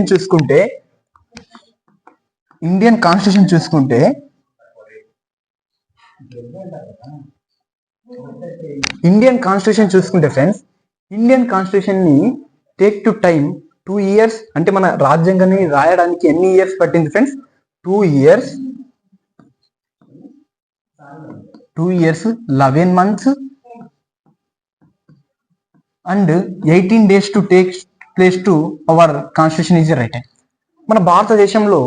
చూసుకుంటే Indian constitution చూసుకుంటే friends, Indian constitution ని టేక్ టు టైం 2 years. అంటే మన రాజ్యాంగాన్ని రాయడానికి ఎన్ని ఇయర్స్ పట్టింది friends? 2 years 11 months and 18 days to take place to our constitution is written. మన భారతదేశంలో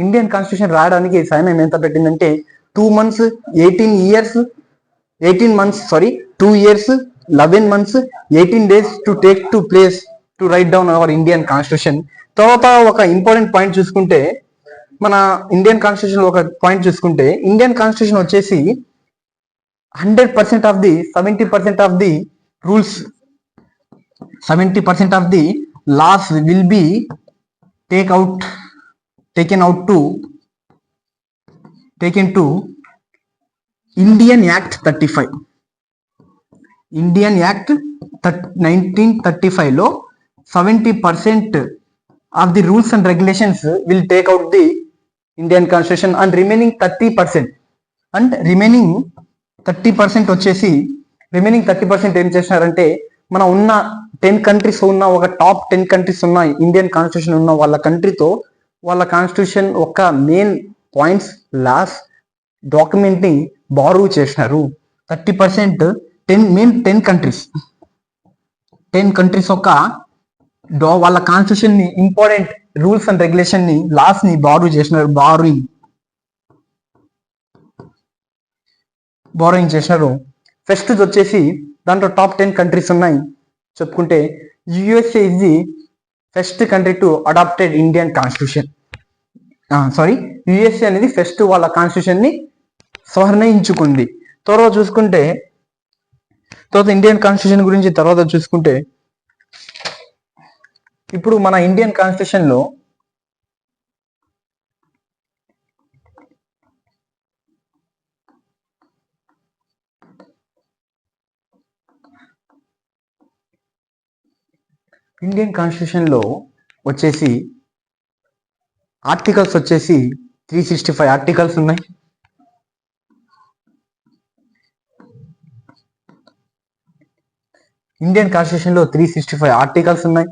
ఇండియన్ కాన్స్టిట్యూషన్ రాయడానికి సమయం ఎంత పెట్టిందంటే 2 months 18 months 2 years 11 months 18 days to take to place to write down our Indian constitution. తర్వాత ఒక important point చూసుకుంటే మన Indian constitution ఒక పాయింట్ చూసుకుంటే ఇండియన్ కాన్స్టిట్యూషన్ వచ్చేసి 100% of the 70% of the rules 70% of the laws will be taken to Indian Act 35. Indian Act 1935 లో 70% of the rules and regulations will take out the Indian Constitution and remaining 30% వచ్చేసి remaining 30% ఏం చేసినారంటే మన ఉన్న 10 countries ఉన్న ఒక top 10 countries ఉన్న Indian constitution ఉన్న వాళ్ళ కంట్రీతో వాళ్ళ కాన్స్టిట్యూషన్ ఒక మెయిన్ పాయింట్స్ లాస్ డాక్యుమెంట్ ని బారో చేసినారు. 30% 10 కంట్రీస్ ఒక వాళ్ళ కాన్స్టిట్యూషన్ ని ఇంపార్టెంట్ రూల్స్ అండ్ రెగ్యులేషన్ ని లాస్ ని బారో చేసినారు. బారోయింగ్ చేసినారు. ఫస్ట్ వచ్చేసి దాంట్లో టాప్ 10 కంట్రీస్ ఉన్నాయి చెప్పుకుంటే USA is the first country to adapted Indian constitution. USA అనేది ఫస్ట్ వాళ్ళ కాన్స్టిట్యూషన్ ని సవరణించుకుంది. తర్వాత ఇండియన్ కాన్స్టిట్యూషన్ గురించి తర్వాత చూసుకుంటే ఇప్పుడు మన ఇండియన్ కాన్స్టిట్యూషన్ లో వచ్చేసి ఆర్టికల్స్ వచ్చేసి 365 ఆర్టికల్స్ ఉన్నాయి. ఇండియన్ కాన్స్టిట్యూషన్ లో 365 ఆర్టికల్స్ ఉన్నాయి.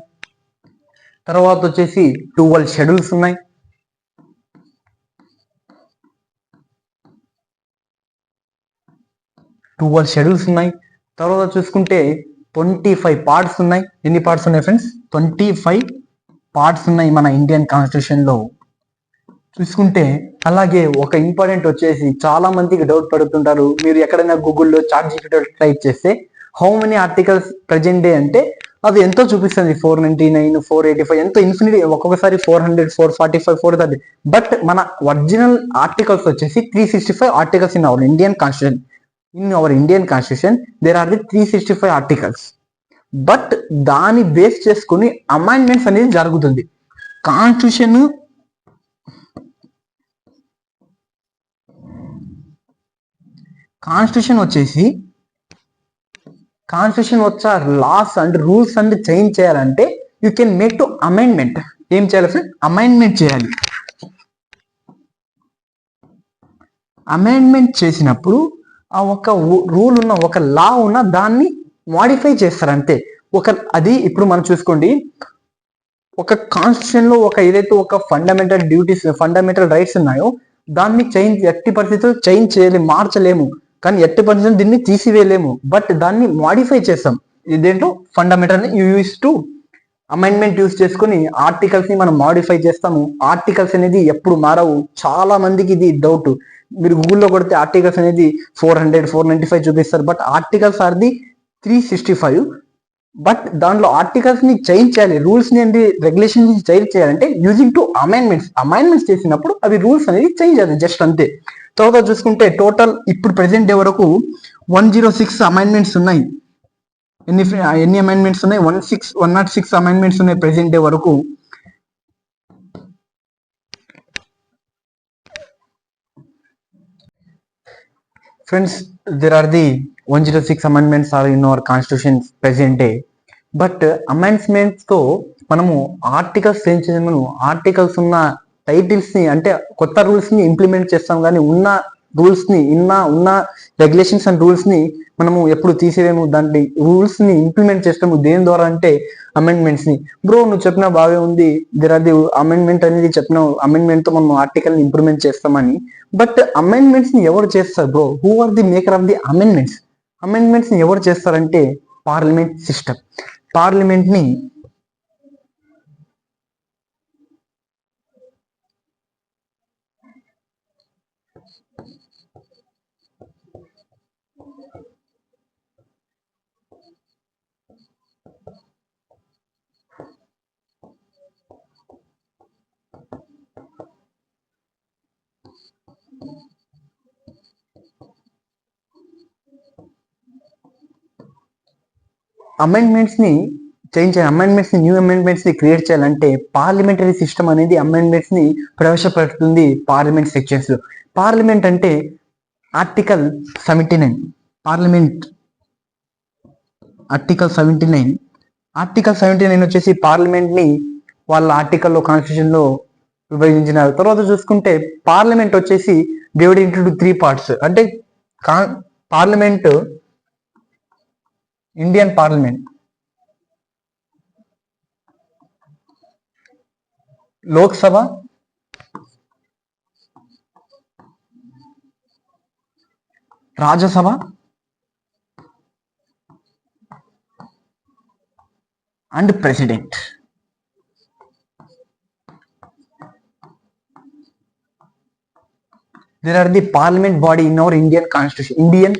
తర్వాత వచ్చేసి 12 షెడ్యూల్స్ ఉన్నాయి. తర్వాత చూసుకుంటే 25 పార్ట్స్ ఉన్నాయి. ఎన్ని పార్ట్స్ ఉన్నాయి ఫ్రెండ్స్? 25 పార్ట్స్ ఉన్నాయి మన ఇండియన్ కాన్స్టిట్యూషన్ లో చూసుకుంటే. అలాగే ఒక ఇంపార్టెంట్ వచ్చేసి చాలా మందికి డౌట్ పడుతుంటారు, మీరు ఎక్కడైనా గూగుల్లో ChatGPT టైప్ చేస్తే how many articles present day అంటే అది ఎంతో చూపిస్తుంది, 499 485 ఎంతో ఇన్ఫినిటీ, ఒక్కొక్కసారి 400 445 430. బట్ మన ఒరిజినల్ ఆర్టికల్స్ వచ్చేసి 365 articles in our Indian constitution. In our Indian Constitution there are the 365 articles. But దాని బేస్ చేసుకుని అమెండ్మెంట్స్ అనేది జరుగుతుంది. కాన్స్టిట్యూషన్ వచ్చా laws and rules and change చేయాలంటే you can make to amendment. ఏం చేయాలి ఫ్రెండ్? అమెండ్మెంట్ చేయాలి. అమెండ్మెంట్ చేసినప్పుడు ఆ ఒక రూల్ ఉన్న ఒక లా ఉన్న దాన్ని మాడిఫై చేస్తారు అంతే. అది ఇప్పుడు మనం చూసుకోండి, ఒక కాన్స్టిట్యూషన్ లో ఏదైతే ఒక ఫండమెంటల్ రైట్స్ ఉన్నాయో దాన్ని ఎట్టి పరిస్థితుల్లో చేంజ్ చేయలేము, మార్చలేము. కానీ ఎట్టి పరిస్థితుల్లో దీన్ని తీసివేయలేము. బట్ దాన్ని మాడిఫై చేస్తాం. ఇదేంటో ఫండమెంటల్ అమెండ్మెంట్ యూస్ చేసుకుని ఆర్టికల్స్ ని మనం మాడిఫై చేస్తాము. ఆర్టికల్స్ అనేది ఎప్పుడు మారవు. చాలా మందికి ఇది డౌట్. మీరు గూగుల్లో కొడితే ఆర్టికల్స్ అనేది 400 495 చూపిస్తారు. But articles are the 365. But దాంట్లో ఆర్టికల్స్ ని చేంజ్ చేయాలి, రూల్స్ ని అండి రెగ్యులేషన్స్ ని చేంజ్ చేయాలంటే యూజింగ్ టు అమెండ్మెంట్స్ చేసినప్పుడు అవి రూల్స్ అనేది చేంజ్ చేయాలి, జస్ట్ అంతే. తర్వాత చూసుకుంటే టోటల్ ఇప్పుడు ప్రెసెంట్ డే వరకు 106 అమెండ్మెంట్స్ ఉన్నాయి. ఎన్ని అమెండ్మెంట్స్ ఉన్నాయి? 106 అమెండ్మెంట్స్ ఉన్నాయి ప్రెసెంట్ డే వరకు. Friends, there are the 106 amendments are in our constitution present day. But amendments తో మనము ఆర్టికల్స్ చేంజ్ చేయమను, ఆర్టికల్స్ ఉన్న టైటిల్స్ ని అంటే కొత్త రూల్స్ ని ఇంప్లిమెంట్ చేస్తాం, కానీ ఉన్న రూల్స్ ని ఉన్న రెగ్యులేషన్స్ అండ్ రూల్స్ ని మనము ఎప్పుడు తీసేవేము, దాంట్లో రూల్స్ ని ఇంప్లిమెంట్ చేస్తాము దేని ద్వారా అంటే అమెండ్మెంట్స్ ని. బ్రో నువ్వు చెప్పిన బాగా ఉంది, అది అమెండ్మెంట్ అనేది చెప్పినావు, అమెండ్మెంట్ తో మనం ఆర్టికల్ ని ఇంప్లిమెంట్ చేస్తామని. బట్ అమెండ్మెంట్స్ ని ఎవరు చేస్తారు bro? Who are the maker of the amendments? Amendments ని ఎవరు చేస్తారంటే పార్లమెంట్ సిస్టమ్. పార్లమెంట్ ని అమెండ్మెంట్స్ ని చేంజ్ చేయాలి, అమెండ్మెంట్స్ ని న్యూ అమెండ్మెంట్స్ ని క్రియేట్ చేయాలంటే పార్లమెంటరీ సిస్టమ్ అనేది అమెండ్మెంట్స్ ని ప్రవేశపెడుతుంది పార్లమెంట్ సెక్షన్స్ లో. పార్లమెంట్ అంటే ఆర్టికల్ 79, పార్లమెంట్ ఆర్టికల్ 79. ఆర్టికల్ 79 వచ్చేసి పార్లమెంట్ ని వాళ్ళ ఆర్టికల్లో కాన్స్టిట్యూషన్ లో విభజించినారు. తర్వాత చూసుకుంటే పార్లమెంట్ వచ్చేసి డివైడ్ ఇంటూ 3 పార్ట్స్. అంటే parliament, Indian parliament, Lok Sabha, Rajya Sabha and president. There are the parliament body in our Indian constitution, Indian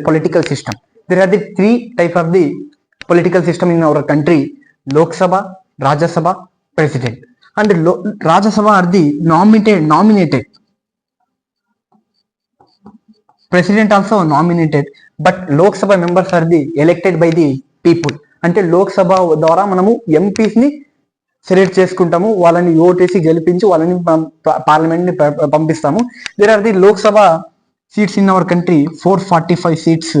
political system. There are the 3 type of the political system in our country: Lok Sabha, Rajya Sabha, President. And Rajya Sabha are the nominated. President also nominated, but Lok Sabha members are the elected by the people. అంటే లోక్ సభ ద్వారా మనము MPs ని select చేసుకుంటాము, వాళ్ళని ఓటేసి గెలిపించి వాళ్ళని parliament ని పంపిస్తాము. There are the Lok Sabha seats in our country 445 seats,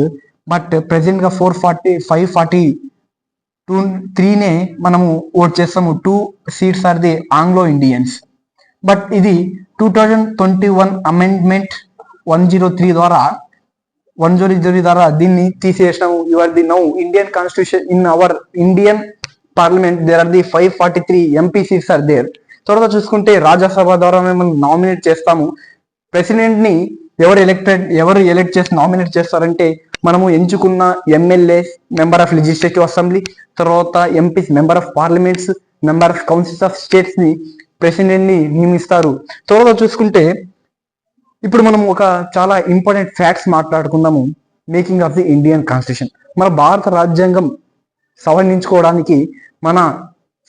but present గా 443నే మనము ఓట్ చేస్తాము. 2 seats are the Anglo Indians. But ఇది 2021 అమెండ్మెంట్ 103 ద్వారా దీన్ని తీసేసినాము. You are the now Indian constitution in our Indian parliament. There are the 543 MP seats are there. తర్వాత చూసుకుంటే రాజ్యసభ ద్వారా మనం నామినేట్ చేస్తాము. ప్రెసిడెంట్ ని ఎవరు ఎలెక్ట్ చేసి నామినేట్ చేస్తారంటే మనము ఎంచుకున్న MLAs, member of legislative assembly, తర్వాత MPs, member of parliaments, member of councils of states ని ప్రెసిడెంట్ ని నియమిస్తారు. తర్వాత చూసుకుంటే ఇప్పుడు మనం ఒక చాలా ఇంపార్టెంట్ ఫ్యాక్ట్స్ మాట్లాడుకుందాము. Making of the Indian constitution. మన భారత రాజ్యాంగం సవరించుకోవడానికి మన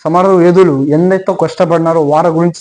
సమర యోధులు ఎందైతే కష్టపడినారో వారి గురించి